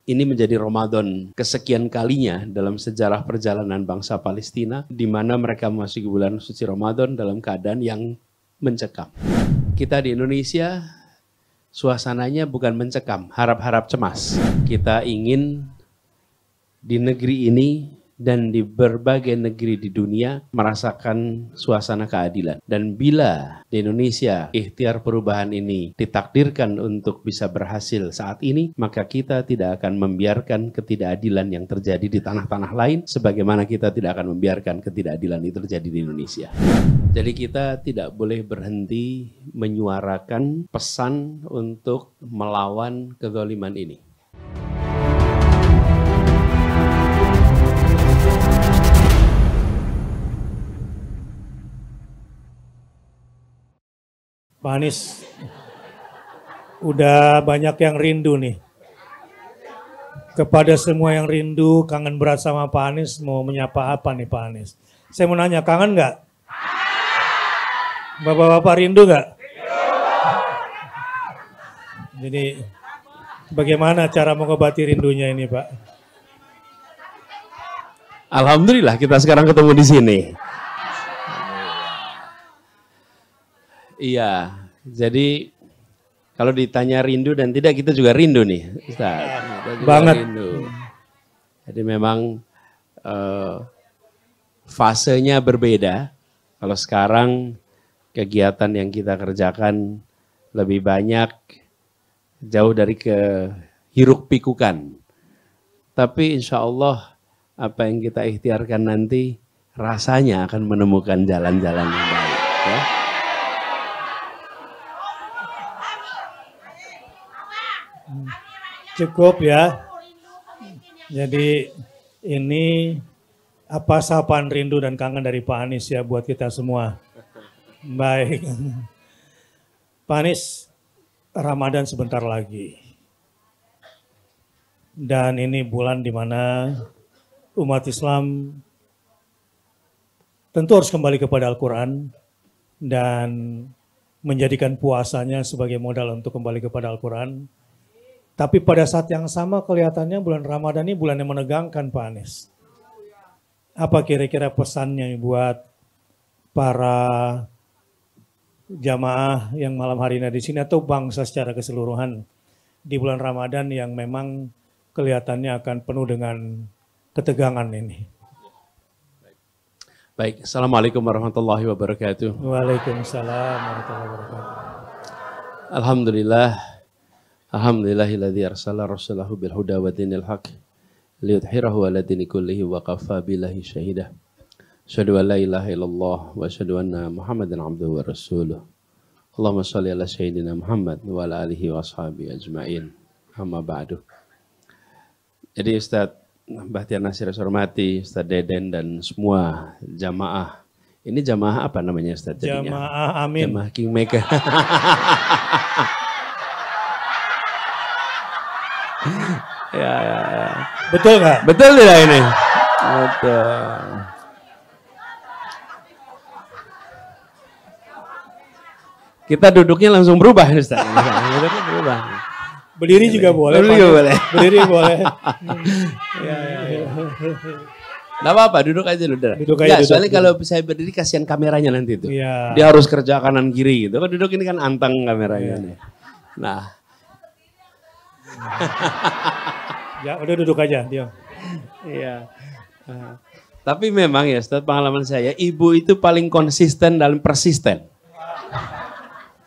Ini menjadi Ramadan kesekian kalinya dalam sejarah perjalanan bangsa Palestina, di mana mereka memasuki bulan suci Ramadan dalam keadaan yang mencekam. Kita di Indonesia, suasananya bukan mencekam, harap-harap cemas. Kita ingin di negeri ini dan di berbagai negeri di dunia merasakan suasana keadilan. Dan bila di Indonesia ikhtiar perubahan ini ditakdirkan untuk bisa berhasil saat ini, maka kita tidak akan membiarkan ketidakadilan yang terjadi di tanah-tanah lain, sebagaimana kita tidak akan membiarkan ketidakadilan itu terjadi di Indonesia. Jadi kita tidak boleh berhenti menyuarakan pesan untuk melawan kezaliman ini. Pak Anies, udah banyak yang rindu nih. Kepada semua yang rindu, kangen berat sama Pak Anies, mau menyapa apa nih Pak Anies? Saya mau nanya, kangen nggak? Bapak-bapak rindu nggak? Jadi, bagaimana cara mengobati rindunya ini Pak? Alhamdulillah kita sekarang ketemu di sini. Iya, jadi kalau ditanya rindu dan tidak, kita juga rindu nih, Ustaz. Kita juga banget. Rindu. Jadi memang fasenya berbeda. Kalau sekarang kegiatan yang kita kerjakan lebih banyak jauh dari kehiruk pikukan. Tapi insya Allah apa yang kita ikhtiarkan nanti rasanya akan menemukan jalan-jalan yang baik. Ya. Cukup ya. Jadi ini apa sapaan rindu dan kangen dari Pak Anies ya buat kita semua. Baik. Pak Anies, Ramadan sebentar lagi. Dan ini bulan di mana umat Islam tentu harus kembali kepada Al-Quran dan menjadikan puasanya sebagai modal untuk kembali kepada Al-Quran. Tapi pada saat yang sama kelihatannya bulan Ramadan ini bulan yang menegangkan Pak Anies. Apa kira-kira pesannya buat para jamaah yang malam hari ini di sini atau bangsa secara keseluruhan di bulan Ramadan yang memang kelihatannya akan penuh dengan ketegangan ini? Baik, Assalamualaikum warahmatullahi wabarakatuh. Waalaikumsalam warahmatullahi wabarakatuh. Alhamdulillah. Alhamdulillahilladzi arsala rasulahu bil huda wa dinil haq liyudhhirahu 'ala dini kullihi wa kafa billahi syahida. Asyhadu an la ilaha illallah wa asyhadu anna Muhammadan 'abduhu wa rasuluh. Allahumma shalli ala sayyidina Muhammad wa ala alihi wa ashabihi ajma'in. Amma ba'du. Jadi Ustaz Bahtiar Nasir hormati, Ustaz Deden dan semua jamaah. Ini jamaah apa namanya Ustaz jadinya? Jamaah Amin. Jamaah Kingmaker. Ya. Betul nggak? Betul tidak ini? Betul. Kita duduknya langsung berubah, Ustaz. Duduknya berubah. Berdiri juga boleh. Berdiri juga boleh. Berdiri boleh. Ya. Nggak apa-apa, duduk aja dulu. Duduk aja, duduk. Soalnya kalau saya berdiri kasihan kameranya nanti itu. Ya. Dia harus kerja kanan kiri gitu. Kalau duduk ini kan anteng kameranya. Ya. Nah. Ya, udah duduk aja dia. Iya. Tapi memang ya, Ustaz, pengalaman saya, ibu itu paling konsisten dalam persisten.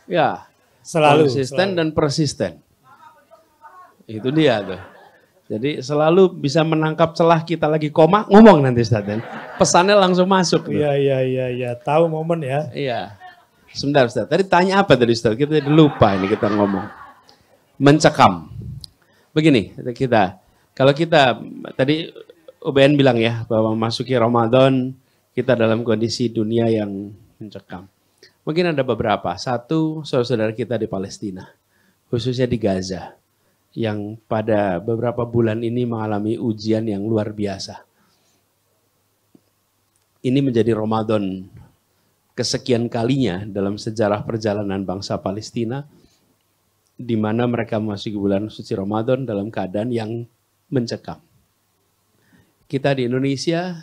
Ya, Selalu. konsisten dan persisten. Itu dia tuh. Jadi selalu bisa menangkap celah kita lagi koma, ngomong nanti Ustaz. Pesannya langsung masuk. Iya. Tahu momen ya. Iya. Sebentar Ustaz, tadi tanya apa tadi Ustaz? Kita lupa ini kita ngomong. Mencekam. Begini, kalau kita tadi UBN bilang ya bahwa memasuki Ramadan kita dalam kondisi dunia yang mencekam. Mungkin ada beberapa. Satu, saudara-saudara kita di Palestina, khususnya di Gaza, yang pada beberapa bulan ini mengalami ujian yang luar biasa. Ini menjadi Ramadan kesekian kalinya dalam sejarah perjalanan bangsa Palestina, di mana mereka memasuki bulan suci Ramadan dalam keadaan yang mencekam. Kita di Indonesia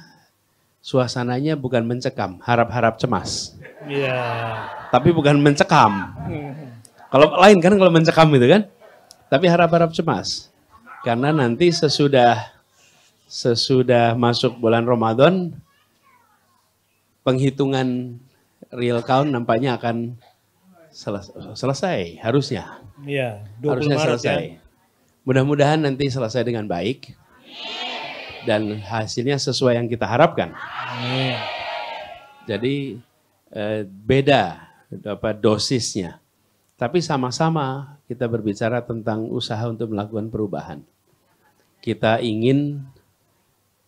suasananya bukan mencekam, harap-harap cemas. Iya. Tapi bukan mencekam. Kalau lain kan kalau mencekam itu kan. Tapi harap-harap cemas. Karena nanti sesudah masuk bulan Ramadan, penghitungan real count nampaknya akan selesai harusnya. Iya, 20 harusnya Maret selesai. ya. Mudah-mudahan nanti selesai dengan baik. Dan hasilnya sesuai yang kita harapkan. Amin. Jadi beda dosisnya. Tapi sama-sama kita berbicara tentang usaha untuk melakukan perubahan. Kita ingin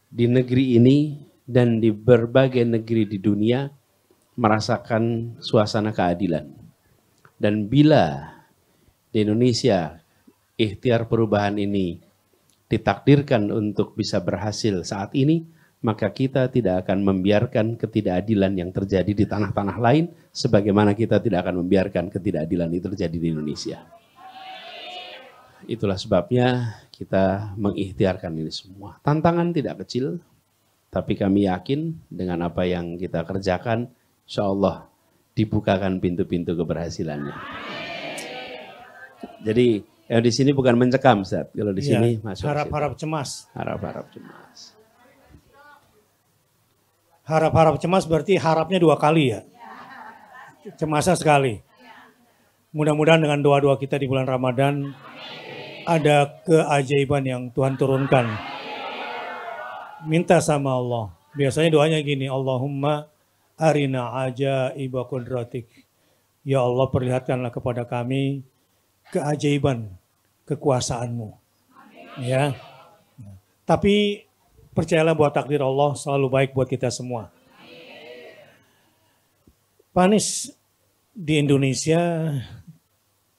di negeri ini dan di berbagai negeri di dunia merasakan suasana keadilan. Dan bila di Indonesia ikhtiar perubahan ini ditakdirkan untuk bisa berhasil saat ini, maka kita tidak akan membiarkan ketidakadilan yang terjadi di tanah-tanah lain, sebagaimana kita tidak akan membiarkan ketidakadilan itu terjadi di Indonesia. Itulah sebabnya kita mengikhtiarkan ini semua. Tantangan tidak kecil, tapi kami yakin dengan apa yang kita kerjakan, insya Allah dibukakan pintu-pintu keberhasilannya. Jadi yang di sini bukan mencekam, Ustaz. Kalau di sini masuk harap-harap cemas. Harap-harap cemas. Harap-harap cemas berarti harapnya 2 kali ya. Cemasnya sekali. Mudah-mudahan dengan doa-doa kita di bulan Ramadan ada keajaiban yang Tuhan turunkan. Minta sama Allah. Biasanya doanya gini, Allahumma arina ajaiba qudratik. Ya Allah, perlihatkanlah kepada kami keajaiban kekuasaan-Mu. Ya. Tapi percayalah bahwa takdir Allah selalu baik buat kita semua. Pak Anies, di Indonesia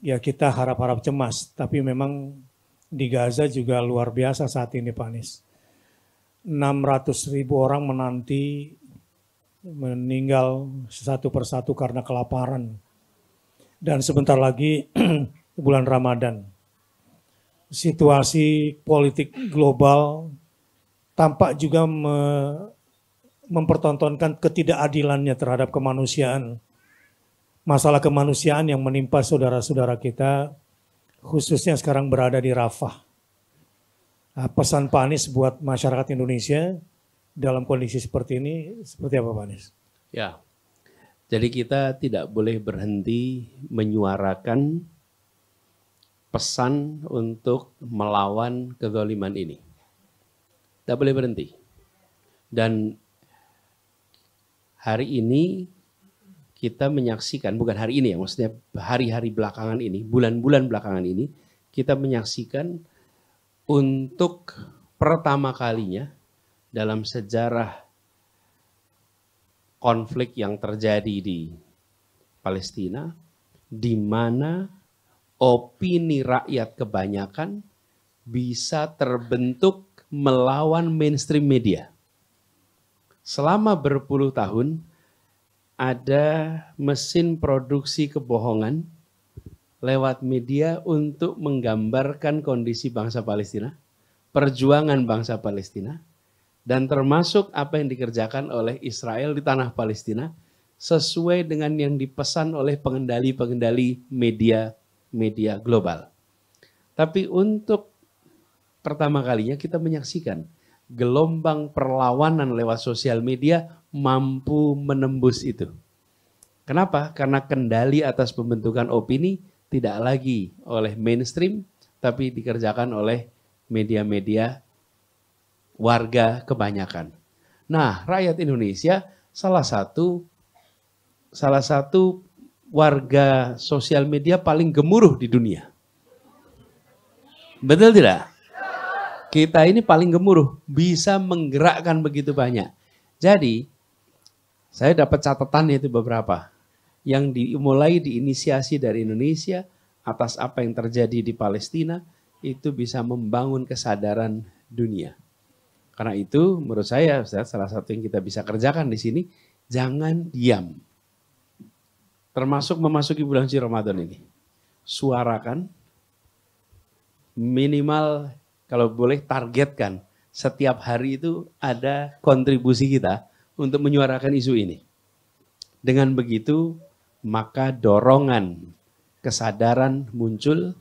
ya kita harap-harap cemas, tapi memang di Gaza juga luar biasa saat ini Pak Anies. 600.000 orang menanti meninggal satu persatu karena kelaparan. Dan sebentar lagi bulan Ramadan. Situasi politik global tampak juga mempertontonkan ketidakadilannya terhadap kemanusiaan. Masalah kemanusiaan yang menimpa saudara-saudara kita, khususnya sekarang berada di Rafah. Nah, pesan Pak Anies buat masyarakat Indonesia dalam kondisi seperti ini, seperti apa Pak Anies? Ya, jadi kita tidak boleh berhenti menyuarakan pesan untuk melawan kezaliman ini. Tidak boleh berhenti. Dan hari ini kita menyaksikan, bukan hari ini ya, maksudnya hari-hari belakangan ini, bulan-bulan belakangan ini, kita menyaksikan untuk pertama kalinya dalam sejarah konflik yang terjadi di Palestina, di mana opini rakyat kebanyakan bisa terbentuk melawan mainstream media. Selama berpuluh tahun, ada mesin produksi kebohongan lewat media untuk menggambarkan kondisi bangsa Palestina, perjuangan bangsa Palestina, dan termasuk apa yang dikerjakan oleh Israel di tanah Palestina, sesuai dengan yang dipesan oleh pengendali-pengendali media global. Tapi untuk pertama kalinya kita menyaksikan gelombang perlawanan lewat sosial media mampu menembus itu. Kenapa? Karena kendali atas pembentukan opini tidak lagi oleh mainstream, tapi dikerjakan oleh media-media warga kebanyakan. Nah, rakyat Indonesia salah satu warga sosial media paling gemuruh di dunia. Betul tidak? Kita ini paling gemuruh, bisa menggerakkan begitu banyak. Jadi, saya dapat catatan itu beberapa yang dimulai diinisiasi dari Indonesia atas apa yang terjadi di Palestina, itu bisa membangun kesadaran dunia. Karena itu menurut saya Ustaz, salah satu yang kita bisa kerjakan di sini, jangan diam. Termasuk memasuki bulan suci Ramadan ini. Suarakan minimal kalau boleh targetkan setiap hari itu ada kontribusi kita untuk menyuarakan isu ini. Dengan begitu, maka dorongan kesadaran muncul,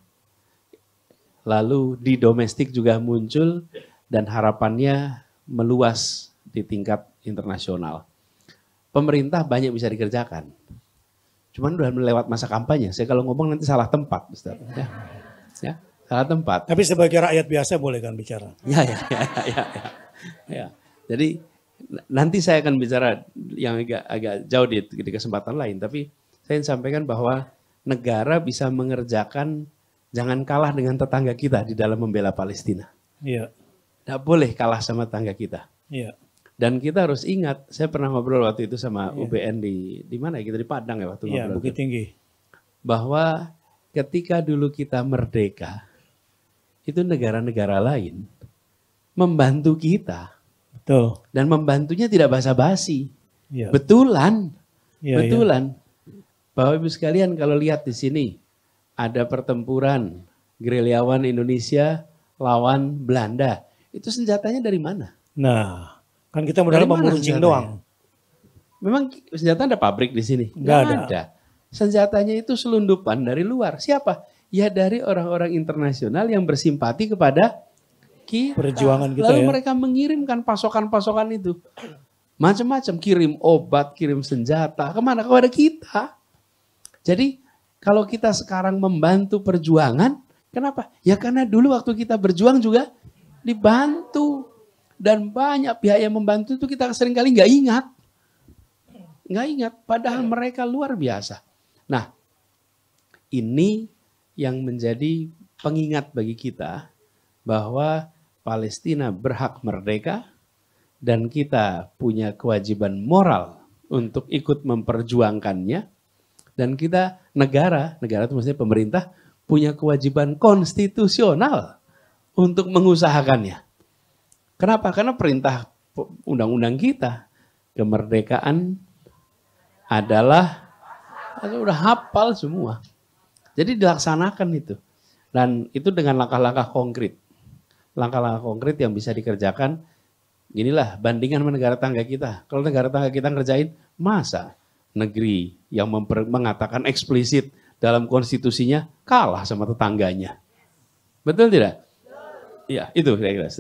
lalu di domestik juga muncul, dan harapannya meluas di tingkat internasional. Pemerintah banyak bisa dikerjakan. Cuman udah melewat masa kampanye. Saya kalau ngomong nanti salah tempat, Ustaz. Ya, salah tempat. Tapi sebagai rakyat biasa boleh kan bicara? Ya. Jadi nanti saya akan bicara yang agak jauh di kesempatan lain. Tapi saya ingin sampaikan bahwa negara bisa mengerjakan, jangan kalah dengan tetangga kita di dalam membela Palestina. Iya. Tidak boleh kalah sama tetangga kita. Iya. Dan kita harus ingat, saya pernah ngobrol waktu itu sama UBN di mana ya, kita di Padang ya waktu ngobrol. Iya, Bukit Tinggi. Bahwa ketika dulu kita merdeka, itu negara-negara lain membantu kita. Betul. Dan membantunya tidak basa-basi. Iya. Betulan. Iya, Betulan. Bapak Ibu sekalian kalau lihat di sini, ada pertempuran gerilyawan Indonesia lawan Belanda. Itu senjatanya dari mana? Nah, kan kita modalnya memuruncing doang. Memang senjata ada pabrik di sini? Nggak ada. Senjatanya itu selundupan dari luar. Siapa? Ya dari orang-orang internasional yang bersimpati kepada kita. Perjuangan kita. Lalu mereka mengirimkan pasokan-pasokan itu. Macam-macam, kirim obat, kirim senjata. Kemana? Kepada kita. Jadi kalau kita sekarang membantu perjuangan, kenapa? Ya karena dulu waktu kita berjuang juga dibantu. Dan banyak pihak yang membantu itu kita seringkali nggak ingat. Nggak ingat, padahal mereka luar biasa. Nah, ini yang menjadi pengingat bagi kita bahwa Palestina berhak merdeka dan kita punya kewajiban moral untuk ikut memperjuangkannya. Dan kita negara itu maksudnya pemerintah punya kewajiban konstitusional untuk mengusahakannya. Kenapa? Karena perintah undang-undang kita, kemerdekaan adalah, udah hafal semua. Jadi dilaksanakan itu. Dan itu dengan langkah-langkah konkret. Langkah-langkah konkret yang bisa dikerjakan, inilah bandingan sama negara tangga kita. Kalau negara tangga kita ngerjain, masa negeri yang mengatakan eksplisit dalam konstitusinya kalah sama tetangganya. Betul tidak? Iya, itu kira-kira.